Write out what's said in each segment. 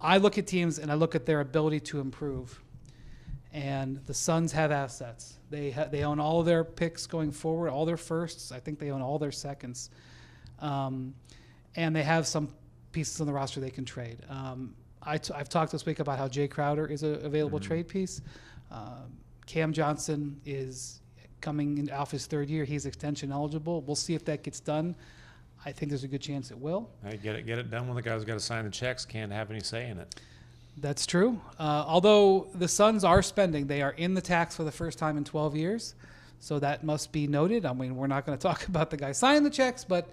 I look at teams and I look at their ability to improve. And the Suns have assets. They own all of their picks going forward, all their firsts. I think they own all their seconds. And they have some pieces on the roster they can trade. I've talked this week about how Jay Crowder is an available trade piece. Cam Johnson is coming off his third year. He's extension eligible. We'll see if that gets done. I think there's a good chance it will. Hey, get it done when the guy's got to sign the checks. Can't have any say in it. That's true. Although the Suns are spending, they are in the tax for the first time in 12 years. So that must be noted. I mean, we're not going to talk about the guy signing the checks, but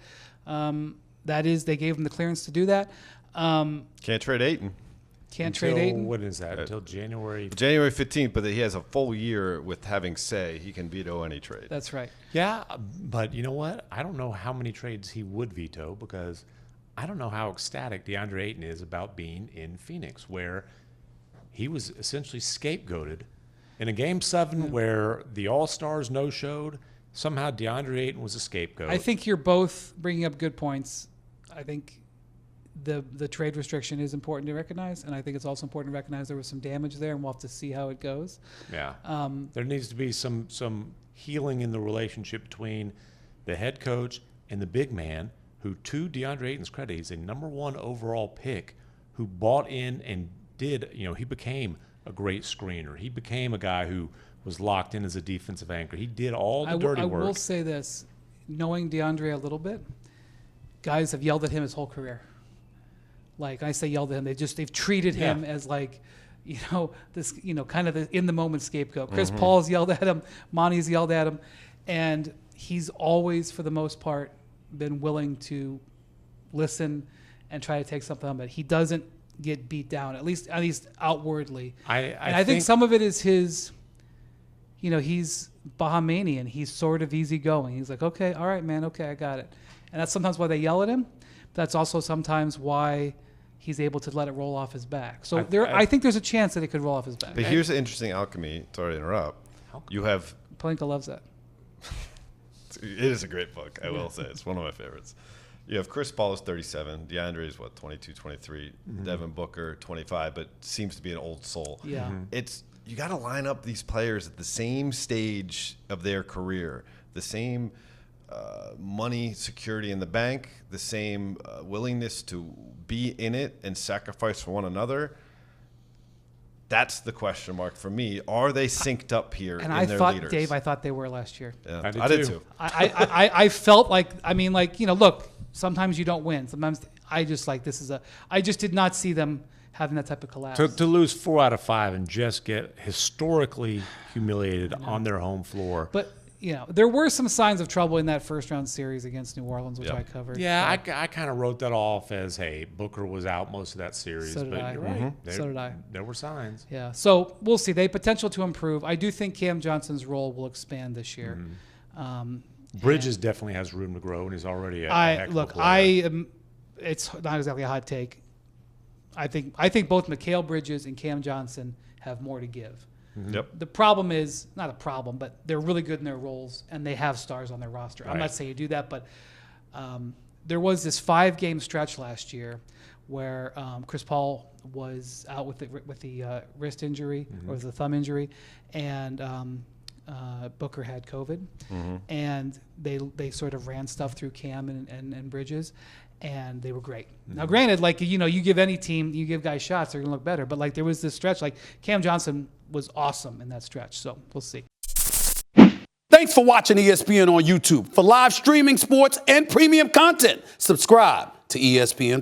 they gave him the clearance to do that. Can't trade Ayton. Trade Ayton. What is that? Until January 15th, but he has a full year with having say. He can veto any trade. That's right. Yeah, but you know what? I don't know how many trades he would veto because I don't know how ecstatic Deandre Ayton is about being in Phoenix, where he was essentially scapegoated in a Game 7 where the All-Stars no-showed. Somehow Deandre Ayton was a scapegoat. I think you're both bringing up good points. I think the trade restriction is important to recognize, and I think it's also important to recognize there was some damage there, and we'll have to see how it goes. Yeah. There needs to be some healing in the relationship between the head coach and the big man, who, to DeAndre Ayton's credit, he's a number 1 overall pick who bought in and did, he became a great screener. He became a guy who was locked in as a defensive anchor. He did all the dirty work. I will say this, knowing DeAndre a little bit, guys have yelled at him his whole career. Like, I say yelled at him, they've treated him as like, this, kind of the in the moment scapegoat. Chris Paul's yelled at him, Monty's yelled at him, and he's always, for the most part, been willing to listen and try to take something on, but he doesn't get beat down, at least outwardly. I think some of it is his, he's Bahamian. He's sort of easygoing. He's like, okay, all right, man, okay, I got it. And that's sometimes why they yell at him. But that's also sometimes why he's able to let it roll off his back. So I think there's a chance that it could roll off his back. But here's the interesting alchemy. Sorry to interrupt. You have Palenka loves that. It is a great book, I will say. It's one of my favorites. You have Chris Paul is 37. DeAndre is, 22, 23. Devin Booker, 25, but seems to be an old soul. Yeah. You got to line up these players at the same stage of their career, the same money, security in the bank, the same willingness to be in it and sacrifice for one another. That's the question mark for me. Are they synced up here in their leaders? Dave, I thought they were last year. Yeah, I did too. I felt like, look, sometimes you don't win. Sometimes I just did not see them having that type of collapse. To lose 4 out of 5 and just get historically humiliated on their home floor. But, there were some signs of trouble in that first round series against New Orleans, which I covered. Yeah, I kind of wrote that off as, hey, Booker was out most of that series. So did I. You're right. So did I. There were signs. Yeah. So we'll see. They have potential to improve. I do think Cam Johnson's role will expand this year. Bridges definitely has room to grow, and he's already a heck of a player. It's not exactly a hot take. I think both Mikal Bridges and Cam Johnson have more to give. Yep. The problem is not a problem, but they're really good in their roles, and they have stars on their roster. Right. I'm not saying you do that, but there was this 5-game stretch last year where Chris Paul was out with the wrist injury or the thumb injury, and Booker had COVID, and they sort of ran stuff through Cam and Bridges, and they were great. Now, granted, you give any team, you give guys shots, they're going to look better. But there was this stretch, Cam Johnson was awesome in that stretch. So we'll see. Thanks for watching ESPN on YouTube. For live streaming, sports, and premium content, subscribe to ESPN+.